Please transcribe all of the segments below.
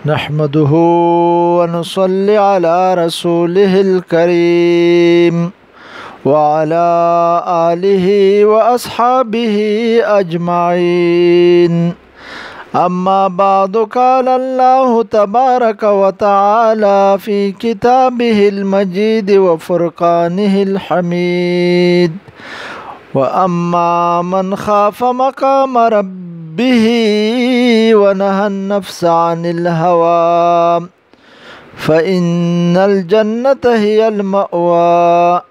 نحمده ونصلي على رسوله الكريم وعلى آله وأصحابه أجمعين. أما بعد، قال الله تبارك وتعالى في كتابه المجيد وفرقانه الحميد: وأما من خاف مقام ربه ونهى النفس عن الهوى فإن الجنة هي المأوى.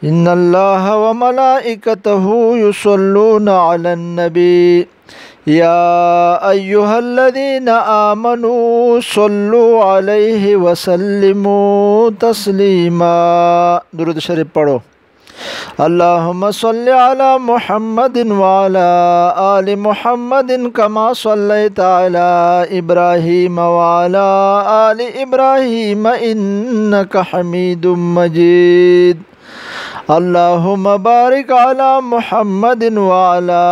إن الله وملائكته يصلون على النبي يا أيها الذين آمنوا صلوا عليه وسلموا تسليما. درود شریف پڑھو. اللهم صل على محمد وعلى آل محمد كما صليت على إبراهيم وعلى آل إبراهيم إنك حميد مجيد. اللهم بارك على محمد وعلى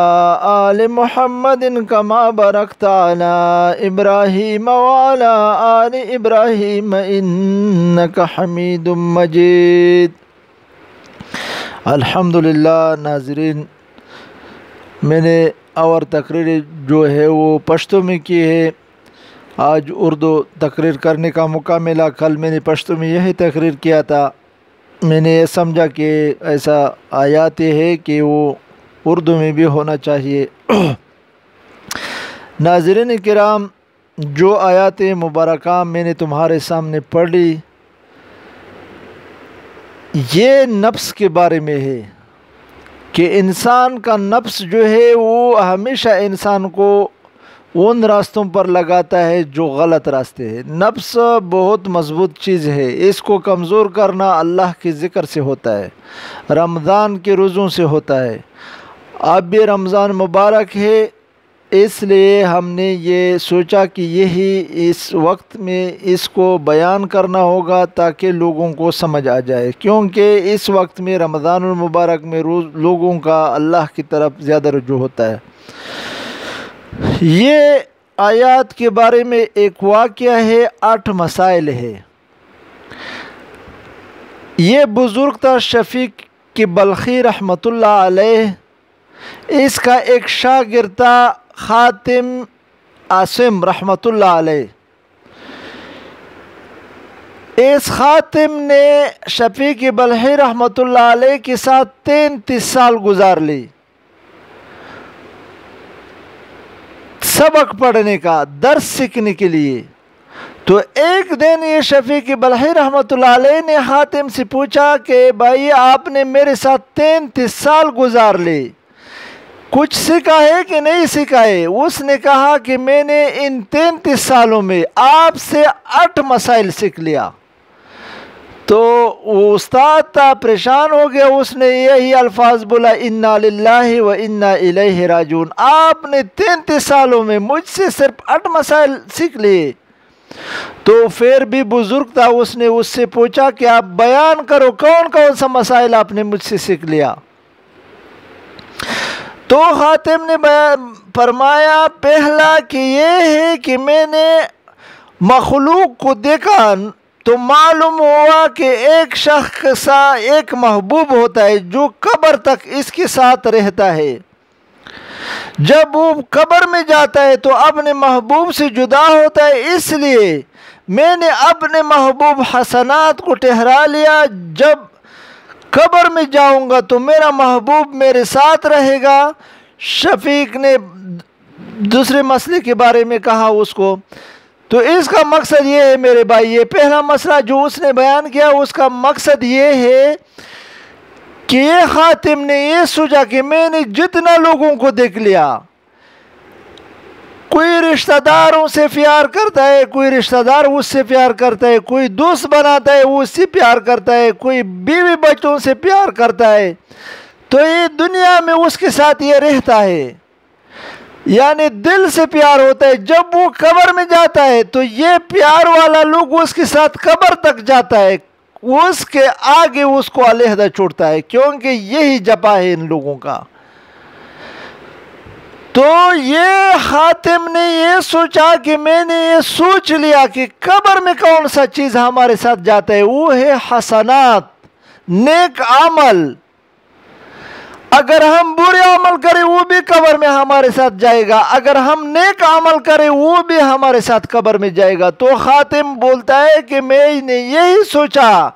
آل محمد كما باركت على إبراهيم وعلى آل إبراهيم إنك حميد مجيد. الحمدللہ. ناظرین، میں نے اور تقریر جو ہے وہ پشتو میں کی ہے. آج اردو تقریر کرنے کا موقع ملا. کل میں نے پشتو میں یہی تقریر کیا تھا. میں نے یہ سمجھا کہ ایسا آیات ہے کہ وہ اردو میں بھی ہونا چاہیے. ناظرین کرام، جو آیات مبارکہ میں نے تمہارے سامنے پڑھ لی، یہ نفس کے بارے میں ہے کہ انسان کا نفس جو ہے وہ ہمیشہ انسان کو ان راستوں پر لگاتا ہے جو غلط راستے ہیں. نفس بہت مضبوط چیز ہے. اس کو کمزور کرنا اللہ کے ذکر سے ہوتا ہے، رمضان کے روزوں سے ہوتا ہے. اب یہ رمضان مبارک ہے، اس لیے ہم نے یہ سوچا کہ یہی اس وقت میں اس کو بیان کرنا ہوگا تاکہ لوگوں کو سمجھ آ جائے، کیونکہ اس وقت میں رمضان المبارک میں لوگوں کا اللہ کی طرف زیادہ رجوع ہوتا ہے. یہ آیات کے بارے میں ایک واقعہ ہے، 8 مسائل ہے. یہ بزرگ تھا شفیق کی بلخی رحمۃ اللہ علیہ. اس کا ایک شاگرد تھا خاتم عاصم رحمۃ اللہ علیہ. اس خاتم نے شفیق بلخی رحمۃ اللہ علیہ کے ساتھ 33 سال گزار لی سبق پڑھنے کا، درس سیکھنے کے لیے. تو ایک دن یہ شفیق بلخی رحمۃ اللہ علیہ نے خاتم سے پوچھا کہ بھائی، آپ نے میرے ساتھ 33 سال گزار لی، کچھ سیکھا ہے کہ نہیں سیکھا ہے؟ اس نے کہا کہ میں نے ان 33 سالوں میں آپ سے 8 مسائل سیکھ لیا. تو وہ استاد تھا، پریشان ہو گیا. اس نے یہی الفاظ بولا: انا للہ و انا الیہ راجعون. آپ نے 33 سالوں میں مجھ سے صرف 8 مسائل سیکھ لیے. تو پھر بھی بزرگ تھا، اس نے اس سے پوچھا کہ آپ بیان کرو کون کون سا مسائل آپ نے مجھ سے سیکھ لیا. تو خاتم نے فرمایا، پہلا کہ یہ ہے کہ میں نے مخلوق کو دیکھا تو معلوم ہوا کہ ایک شخص ایک محبوب ہوتا ہے جو قبر تک اس کے ساتھ رہتا ہے. جب وہ قبر میں جاتا ہے تو اپنے محبوب سے جدا ہوتا ہے. اس لیے میں نے اپنے محبوب حسنات کو ٹھہرا لیا. جب قبر میں جاؤں گا تو میرا محبوب میرے ساتھ رہے گا. شفیق نے دوسرے مسئلے کے بارے میں کہا اس کو. تو اس کا مقصد یہ ہے میرے بھائی، یہ پہلا مسئلہ جو اس نے بیان کیا، اس کا مقصد یہ ہے کہ یہ خاتم نے یہ سوچا کہ میں نے جتنا لوگوں کو دیکھ لیا، کوئی رشتہ داروں سے پیار کرتا ہے، کوئی رشتہ دار اس سے پیار کرتا ہے، کوئی دوست بناتا ہے وہ اس سے پیار کرتا ہے، کوئی بیوی بچوں سے پیار کرتا ہے. تو یہ دنیا میں اس کے ساتھ یہ رہتا ہے، یعنی دل سے پیار ہوتا ہے. جب وہ قبر میں جاتا ہے تو یہ پیار والا لوگ اس کے ساتھ قبر تک جاتا ہے، اس کے آگے اس کو علیحدہ چھوڑتا ہے، کیونکہ یہی جپا ہے ان لوگوں کا. تو یہ حاتم نے یہ سوچا کہ میں نے یہ سوچ لیا کہ قبر میں کون سا چیز ہمارے ساتھ جاتا ہے، وہ ہے حسنات، نیک عمل۔ اگر ہم برے عمل کریں وہ بھی قبر میں ہمارے ساتھ جائے گا، اگر ہم نیک عمل کریں وہ بھی ہمارے ساتھ قبر میں جائے گا۔ تو حاتم بولتا ہے کہ میں نے یہی سوچا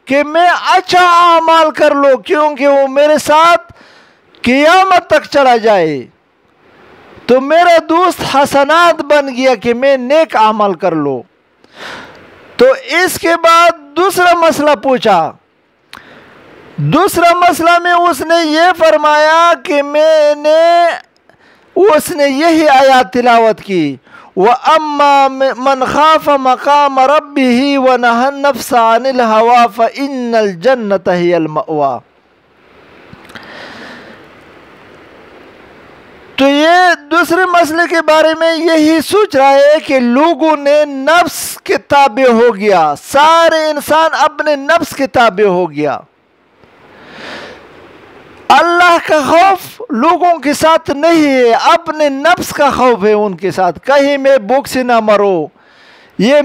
کہ میں اچھا اعمال کر لوں کیونکہ وہ میرے ساتھ قیامت تک چلا جائے، تو میرا دوست حسنات بن گیا کہ میں نیک عمل کر لوں۔ تو اس کے بعد دوسرا مسئلہ پوچھا۔ دوسرا مسئلہ میں اس نے یہ فرمایا کہ اس نے یہی آیات تلاوت کی، وَأَمَّا مَنْ خَافَ مَقَامَ رَبِّهِ وَنَهَى النَّفْسَ عَنِ الْهَوَىٰ فَإِنَّ الْجَنَّةَ هِيَ الْمَأْوَىٰ۔ تو یہ دوسرے مسئلے کے بارے میں یہی سوچ رہا ہے کہ لوگوں نے نفس کے تابع ہو گیا، سارے انسان اپنے نفس کے تابع ہو گیا۔ اللہ کا خوف لوگوں کے ساتھ نہیں ہے، اپنے نفس کا خوف ہے ان کے ساتھ۔ کہیں میں بھوک سے نہ مرو، یہ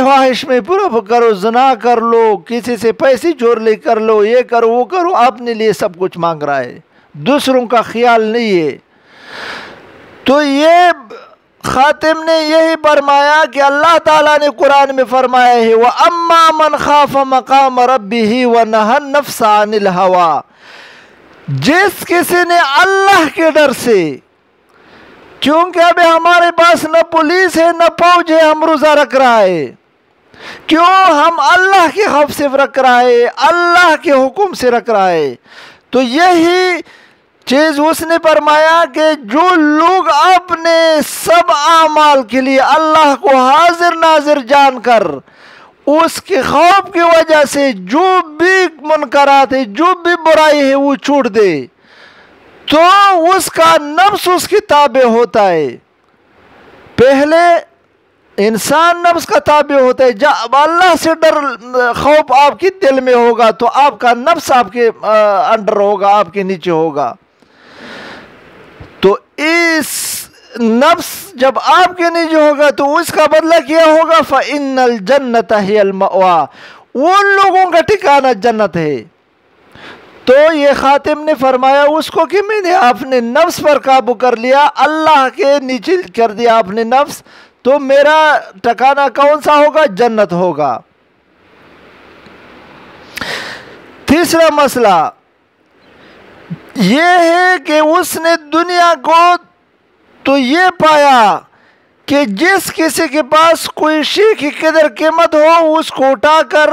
خواہش میں پورا کرو، زنا کر لو، کسی سے پیسے چور لے کر لو، یہ کرو وہ کرو، اپنے لیے سب کچھ مانگ رہا ہے، دوسروں کا خیال نہیں ہے۔ تو یہ خاتم نے یہی فرمایا کہ اللہ تعالیٰ نے قرآن میں فرمایا ہے وَأَمَّا مَنْ خَافَ مَقَامَ رَبِّهِ وَنَهَى النَّفْسَ عَنِ الْهَوَىٰ۔ جس کسی نے اللہ کے ڈر سے، کیونکہ ابھی ہمارے پاس نہ پولیس ہے نہ فوج ہے، ہم روزہ رکھ رہا ہے، کیوں؟ ہم اللہ کے خوف سے رکھ رہا ہے، اللہ کے حکم سے رکھ رہا ہے۔ تو یہی چیز اس نے فرمایا کہ جو لوگ اپنے سب اعمال کے لیے اللہ کو حاضر ناظر جان کر اس کے خوف کی وجہ سے جو بھی منکرات ہے، جو بھی برائی ہے وہ چھوڑ دے، تو اس کا نفس اس کی تابع ہوتا ہے۔ پہلے انسان نفس کا تابع ہوتا ہے، جب اللہ سے ڈر خوف آپ کے دل میں ہوگا تو آپ کا نفس آپ کے انڈر ہوگا، آپ کے نیچے ہوگا۔ تو اس نفس جب آپ کے نیچے ہوگا تو اس کا بدلہ کیا ہوگا؟ فَإِنَّ الْجَنَّةَ هِيَ الْمَأْوَىٰ، ان لوگوں کا ٹھکانہ جنت ہے۔ تو یہ خاتم نے فرمایا اس کو کہ میں نے اپنے نفس پر قابو کر لیا، اللہ کے نیچے کر دیا اپنے نفس، تو میرا ٹھکانہ کون سا ہوگا؟ جنت ہوگا۔ تیسرا مسئلہ یہ ہے کہ اس نے دنیا کو تو یہ پایا کہ جس کسی کے پاس کوئی شے کی قدر قیمت ہو اس کو اٹھا کر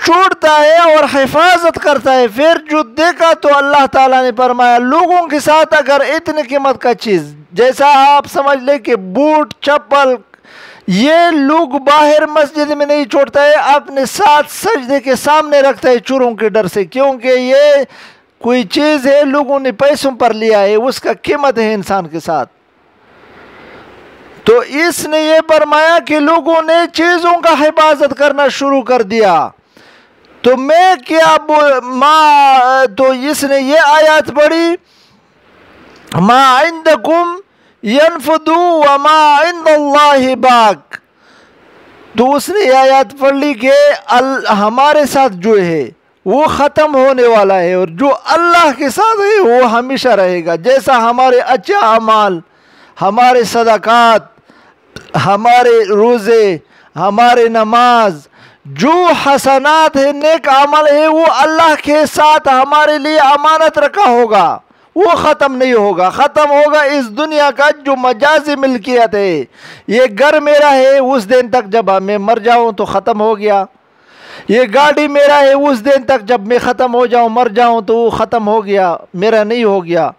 چھوڑتا ہے اور حفاظت کرتا ہے، پھر جو دیکھا تو اللہ تعالیٰ نے فرمایا لوگوں کے ساتھ اگر اتنی قیمت کا چیز، جیسا آپ سمجھ لیں کہ بوٹ چپل، یہ لوگ باہر مسجد میں نہیں چھوڑتا ہے، اپنے ساتھ سجدے کے سامنے رکھتا ہے چوروں کے ڈر سے، کیونکہ یہ کوئی چیز ہے لوگوں نے پیسوں پر لیا ہے، اس کا قیمت ہے انسان کے ساتھ۔ تو اس نے یہ فرمایا کہ لوگوں نے چیزوں کا حفاظت کرنا شروع کر دیا، تو میں کیا تو اس نے یہ آیات پڑھی ما عندکم ينفد وما عند اللہ باق۔ تو اس نے یہ آیات پڑھ لی کہ ہمارے ساتھ جو ہے وہ ختم ہونے والا ہے اور جو اللہ کے ساتھ ہے وہ ہمیشہ رہے گا۔ جیسا ہمارے اچھے اعمال، ہمارے صدقات، ہمارے روزے، ہمارے نماز، جو حسنات ہے، نیک عمل ہے، وہ اللہ کے ساتھ ہمارے لیے امانت رکھا ہوگا، وہ ختم نہیں ہوگا۔ ختم ہوگا اس دنیا کا جو مجازی ملکیت ہے، یہ گھر میرا ہے اس دن تک جب میں مر جاؤں تو ختم ہو گیا، یہ گاڑی میرا ہے اس دن تک جب میں ختم ہو جاؤں مر جاؤں تو وہ ختم ہو گیا، میرا نہیں ہو گیا۔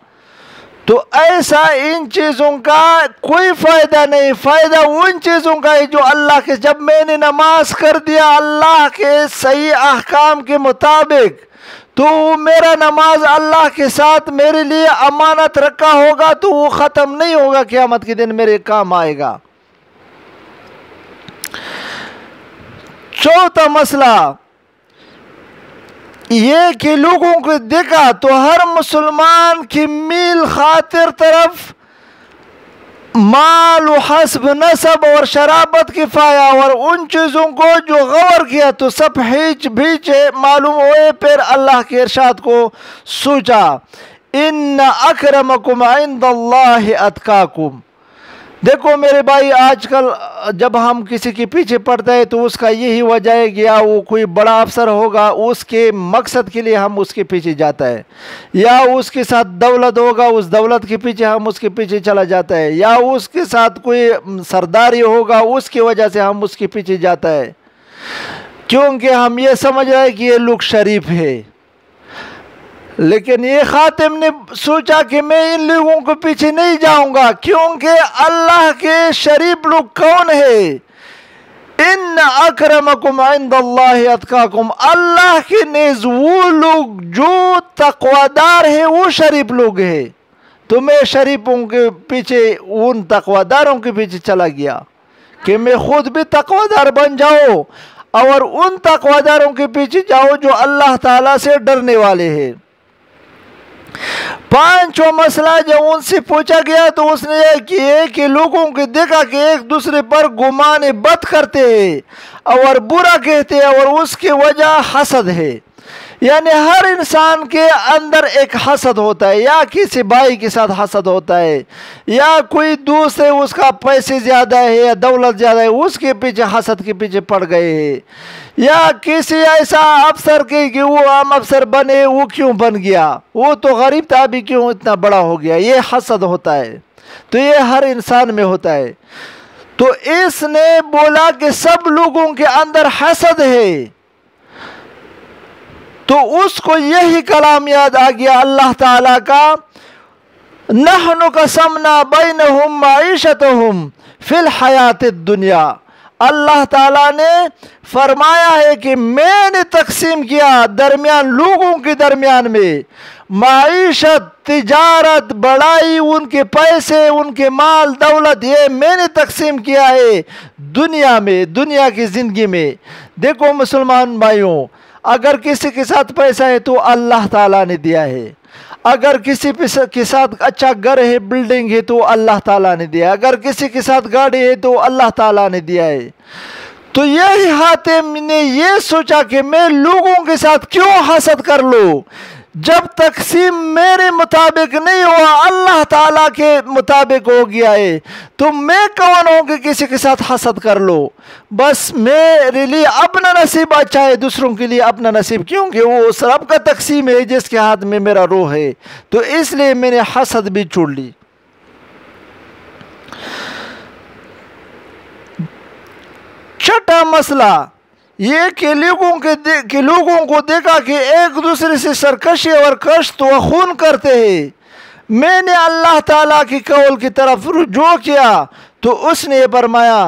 تو ایسا ان چیزوں کا کوئی فائدہ نہیں، فائدہ ان چیزوں کا ہے جو اللہ کے، جب میں نے نماز کر دیا اللہ کے صحیح احکام کے مطابق تو میرا نماز اللہ کے ساتھ میرے لیے امانت رکھا ہوگا، تو وہ ختم نہیں ہوگا، قیامت کے دن میرے کام آئے گا۔ چوتھا مسئلہ یہ کہ لوگوں کو دیکھا تو ہر مسلمان کی میل خاطر طرف مال و حسب نسب اور شرابت کفایا اور ان چیزوں کو جو غور کیا تو سب ہیچ بیچ معلوم ہوئے، پھر اللہ کے ارشاد کو سوچا، ان اکرمکم عند اللہ اتقاکم۔ دیکھو میرے بھائی، آج کل جب ہم کسی کے پیچھے پڑتے ہیں تو اس کا یہی وجہ ہے کہ یا وہ کوئی بڑا افسر ہوگا، اس کے مقصد کے لیے ہم اس کے پیچھے جاتا ہے، یا اس کے ساتھ دولت ہوگا، اس دولت کے پیچھے ہم اس کے پیچھے چلا جاتا ہے، یا اس کے ساتھ کوئی سرداری ہوگا، اس کی وجہ سے ہم اس کے پیچھے جاتا ہے، کیونکہ ہم یہ سمجھ رہے ہیں کہ یہ لوگ شریف ہے۔ لیکن یہ خاتم نے سوچا کہ میں ان لوگوں کے پیچھے نہیں جاؤں گا، کیونکہ اللہ کے شریف لوگ کون ہے؟ ان اکرمکم عند اللہ اتقاکم، اللہ کے نیز وہ لوگ جو تقویدار ہے وہ شریف لوگ ہیں۔ تو میں شریفوں کے پیچھے، ان تقویداروں کے پیچھے چلا گیا کہ میں خود بھی تقویدار بن جاؤں اور ان تقویداروں کے پیچھے جاؤ جو اللہ تعالیٰ سے ڈرنے والے ہیں۔ پانچواں مسئلہ جب ان سے پوچھا گیا تو اس نے یہ کیا کہ لوگوں کو دیکھا کہ ایک دوسرے پر گمان بد کرتے ہیں اور برا کہتے ہیں، اور اس کی وجہ حسد ہے۔ یعنی ہر انسان کے اندر ایک حسد ہوتا ہے، یا کسی بھائی کے ساتھ حسد ہوتا ہے، یا کوئی دوست ہے اس کا پیسے زیادہ ہے یا دولت زیادہ ہے، اس کے پیچھے حسد کے پیچھے پڑ گئے ہیں، یا کسی ایسا افسر کے کہ وہ عام افسر بنے، وہ کیوں بن گیا، وہ تو غریب تھا ابھی کیوں اتنا بڑا ہو گیا، یہ حسد ہوتا ہے۔ تو یہ ہر انسان میں ہوتا ہے۔ تو اس نے بولا کہ سب لوگوں کے اندر حسد ہے، تو اس کو یہی کلام یاد آ گیا اللہ تعالیٰ کا، نحن قسمنا بینہم معیشتہم فی الحیات الدنیا۔ اللہ تعالیٰ نے فرمایا ہے کہ میں نے تقسیم کیا درمیان لوگوں کے درمیان میں معیشت، تجارت، بڑائی، ان کے پیسے، ان کے مال دولت، یہ میں نے تقسیم کیا ہے دنیا میں، دنیا کی زندگی میں۔ دیکھو مسلمان بھائیوں، اگر کسی کے ساتھ پیسہ ہے تو اللہ تعالیٰ نے دیا ہے، اگر کسی کے ساتھ اچھا گھر ہے، بلڈنگ ہے تو اللہ تعالیٰ نے دیا ہے، اگر کسی کے ساتھ گاڑی ہے تو اللہ تعالیٰ نے دیا ہے۔ تو یہی حاتم نے یہ سوچا کہ میں لوگوں کے ساتھ کیوں حسد کر لوں، جب تقسیم میرے مطابق نہیں ہوا، اللہ تعالیٰ کے مطابق ہو گیا ہے، تو میں کون ہوں کہ کسی کے ساتھ حسد کر لو؟ بس میرے لیے اپنا نصیب اچھا ہے، دوسروں کے لیے اپنا نصیب، کیونکہ وہ اس رب کا تقسیم ہے جس کے ہاتھ میں میرا روح ہے، تو اس لیے میں نے حسد بھی چھوڑ لی۔ چھٹا مسئلہ یہ کہ لوگوں کو دیکھا کہ ایک دوسرے سے سرکشی اور کشت و خون کرتے ہیں۔ میں نے اللہ تعالیٰ کی قول کی طرف رجوع کیا تو اس نے فرمایا،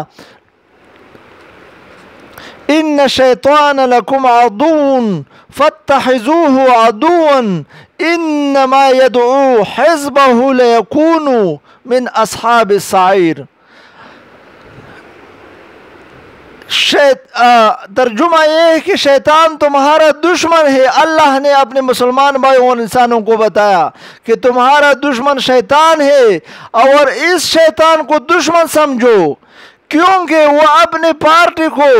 ان الشیطان لکم عدو فاتخذوه عدوا انما يدعو حزبه ليكونوا من اصحاب السعیر۔ ترجمہ یہ ہے کہ شیطان تمہارا دشمن ہے۔ اللہ نے اپنے مسلمان بھائیوں اور انسانوں کو بتایا کہ تمہارا دشمن شیطان ہے، اور اس شیطان کو دشمن سمجھو، کیونکہ وہ اپنے پارٹی کو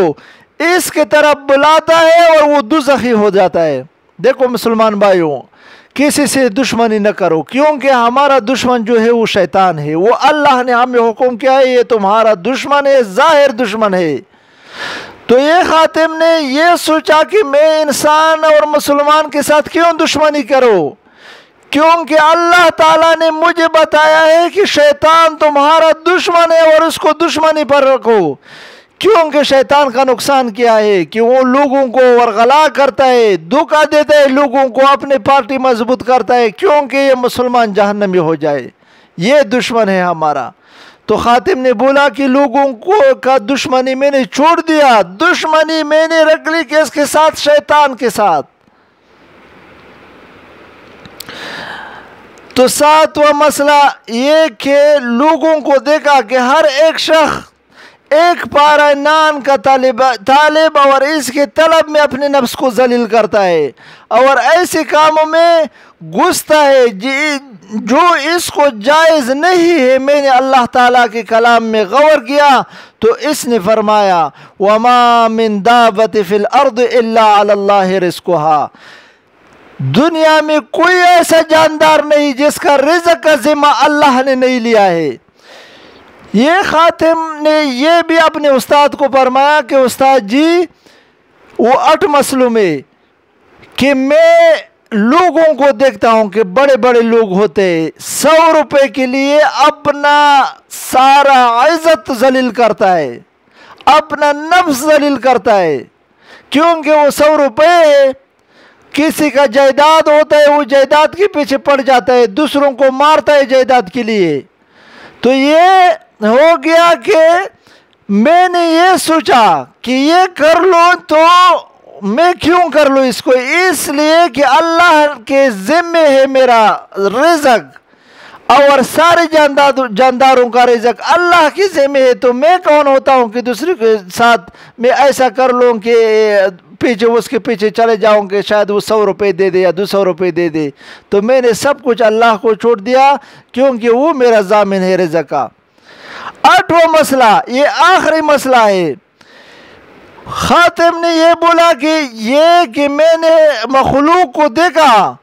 اس کے طرف بلاتا ہے اور وہ دوزخی ہو جاتا ہے۔ دیکھو مسلمان بھائیوں، کسی سے دشمنی نہ کرو، کیونکہ ہمارا دشمن جو ہے وہ شیطان ہے، وہ اللہ نے ہمیں حکم کیا ہے یہ تمہارا دشمن ہے، ظاہر دشمن ہے۔ تو یہ خاتم نے یہ سوچا کہ میں انسان اور مسلمان کے ساتھ کیوں دشمنی کروں، کیونکہ اللہ تعالیٰ نے مجھے بتایا ہے کہ شیطان تمہارا دشمن ہے اور اس کو دشمنی پر رکھو۔ کیونکہ شیطان کا نقصان کیا ہے کہ وہ لوگوں کو ورغلا کرتا ہے، دھوکہ دیتا ہے، لوگوں کو اپنی پارٹی مضبوط کرتا ہے کیونکہ یہ مسلمان جہنمی ہو جائے، یہ دشمن ہے ہمارا۔ تو خاتم نے بولا کہ لوگوں کو کا دشمنی میں نے چھوڑ دیا، دشمنی میں نے رکھ لی کس کے ساتھ؟ شیطان کے ساتھ۔ تو ساتواں مسئلہ یہ کہ لوگوں کو دیکھا کہ ہر ایک شخص ایک پارہ نان کا طالب اور اس کے طلب میں اپنے نفس کو ذلیل کرتا ہے اور ایسے کاموں میں گھستا ہے جو اس کو جائز نہیں ہے۔ میں نے اللہ تعالیٰ کے کلام میں غور کیا تو اس نے فرمایا وَمَا مِن دَابَةٍ فِي الْأَرْضِ إِلَّا عَلَى اللَّهِ رِزْقُهَا، دنیا میں کوئی ایسا جاندار نہیں جس کا رزق کا ذمہ اللہ نے نہیں لیا ہے۔ یہ خاتم نے یہ بھی اپنے استاد کو فرمایا کہ استاد جی وہ 8 مسئلوں میں کہ میں لوگوں کو دیکھتا ہوں کہ بڑے بڑے لوگ ہوتے ہیں 100 روپے کے لیے اپنا سارا عزت ذلیل کرتا ہے، اپنا نفس ذلیل کرتا ہے، کیونکہ وہ 100 روپے کسی کا جائیداد ہوتا ہے، وہ جائیداد کے پیچھے پڑ جاتا ہے، دوسروں کو مارتا ہے جائیداد کے لیے۔ تو یہ ہو گیا کہ میں نے یہ سوچا کہ یہ کر لوں تو میں کیوں کر لوں اس کو، اس لیے کہ اللہ کے ذمے ہے میرا رزق اور سارے جانداروں کا رزق اللہ کے ذمے ہے، تو میں کون ہوتا ہوں کہ دوسرے کے ساتھ میں ایسا کر لوں کہ پیچھے اس کے پیچھے چلے جاؤں کہ شاید وہ 100 روپے دے دے یا 200 روپے دے دے۔ تو میں نے سب کچھ اللہ کو چھوڑ دیا کیونکہ وہ میرا ضامن ہے رزق کا۔ 8واں مسئلہ، یہ آخری مسئلہ ہے، خاتم نے یہ بولا کہ میں نے مخلوق کو دیکھا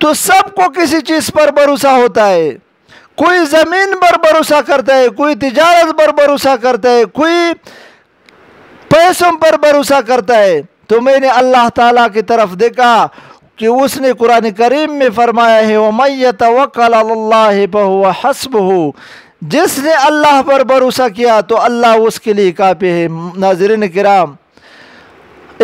تو سب کو کسی چیز پر بھروسہ ہوتا ہے، کوئی زمین پر بھروسہ کرتا ہے، کوئی تجارت پر بھروسہ کرتا ہے، کوئی پیسوں پر بھروسہ کرتا ہے۔ تو میں نے اللہ تعالیٰ کی طرف دیکھا کہ اس نے قرآن کریم میں فرمایا ہے وَمَن يَتَوَكَّلْ عَلَى اللَّهِ فَهُوَ حَسْبُهُ، جس نے اللہ پر بھروسہ کیا تو اللہ اس کے لیے کافی ہے۔ ناظرین کرام،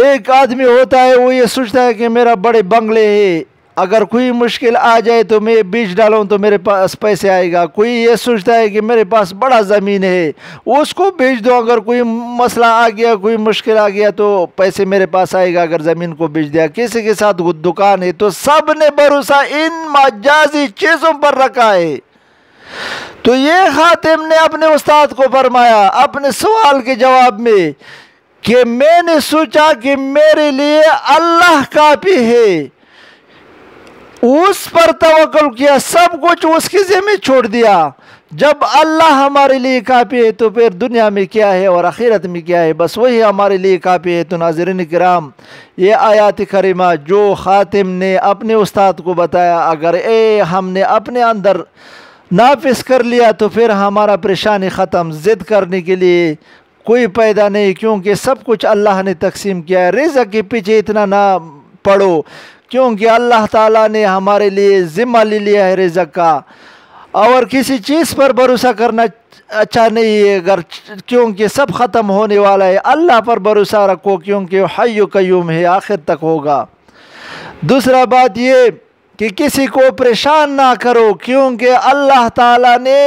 ایک آدمی ہوتا ہے وہ یہ سوچتا ہے کہ میرا بڑے بنگلے ہے، اگر کوئی مشکل آ جائے تو میں بیچ ڈالوں تو میرے پاس پیسے آئے گا۔ کوئی یہ سوچتا ہے کہ میرے پاس بڑا زمین ہے، اس کو بیچ دو، اگر کوئی مسئلہ آ گیا، کوئی مشکل آ گیا تو پیسے میرے پاس آئے گا اگر زمین کو بیچ دیا۔ کسی کے ساتھ دکان ہے تو سب نے بھروسہ ان مجازی چیزوں پر رکھا ہے۔ تو یہ خاتم نے اپنے استاد کو فرمایا اپنے سوال کے جواب میں کہ میں نے سوچا کہ میرے لیے اللہ کافی ہے، اس پر توکل کیا، سب کچھ اس کے ذمہ چھوڑ دیا۔ جب اللہ ہمارے لیے کافی ہے تو پھر دنیا میں کیا ہے اور آخرت میں کیا ہے، بس وہی ہمارے لیے کافی ہے۔ تو ناظرین کرام، یہ آیات کریمہ جو خاتم نے اپنے استاد کو بتایا، اگر ہم نے اپنے اندر نافذ کر لیا تو پھر ہمارا پریشانی ختم، ضد کرنے کے لیے کوئی پیدا نہیں، کیونکہ سب کچھ اللہ نے تقسیم کیا ہے۔ رزق کے پیچھے اتنا نہ پڑو کیونکہ اللہ تعالیٰ نے ہمارے لیے ذمہ لے لیا ہے رزق کا، اور کسی چیز پر بھروسہ کرنا اچھا نہیں ہے کیونکہ سب ختم ہونے والا ہے۔ اللہ پر بھروسہ رکھو کیونکہ حی و قیوم ہے، آخر تک ہوگا۔ دوسرا بات یہ کہ کسی کو پریشان نہ کرو کیونکہ اللہ تعالیٰ نے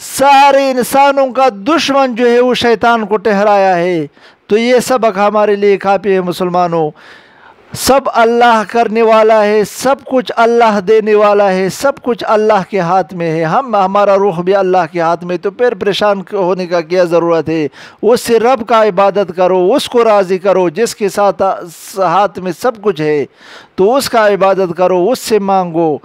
سارے انسانوں کا دشمن جو ہے وہ شیطان کو ٹھہرایا ہے۔ تو یہ سبق ہمارے لیے کافی ہے مسلمانوں، سب اللہ کرنے والا ہے، سب کچھ اللہ دینے والا ہے، سب کچھ اللہ کے ہاتھ میں ہے، ہمارا روح بھی اللہ کے ہاتھ میں، تو پھر پریشان ہونے کا کیا ضرورت ہے؟ اس سے رب کا عبادت کرو، اس کو راضی کرو جس کے ساتھ ہاتھ میں سب کچھ ہے، تو اس کا عبادت کرو، اس سے مانگو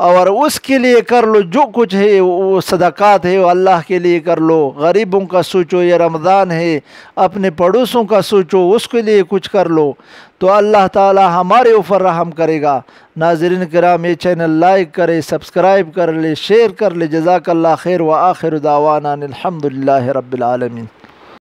اور اس کے لیے کر لو جو کچھ ہے، وہ صدقات ہے وہ اللہ کے لیے کر لو۔ غریبوں کا سوچو، یہ رمضان ہے، اپنے پڑوسوں کا سوچو، اس کے لیے کچھ کر لو، تو اللہ تعالی ہمارے اوپر رحم کرے گا۔ ناظرین کرام، یہ چینل لائک کرے، سبسکرائب کر لے، شیئر کر لے۔ جزاک اللہ خیر، وآخر دعوانا الحمدللہ رب العالمین۔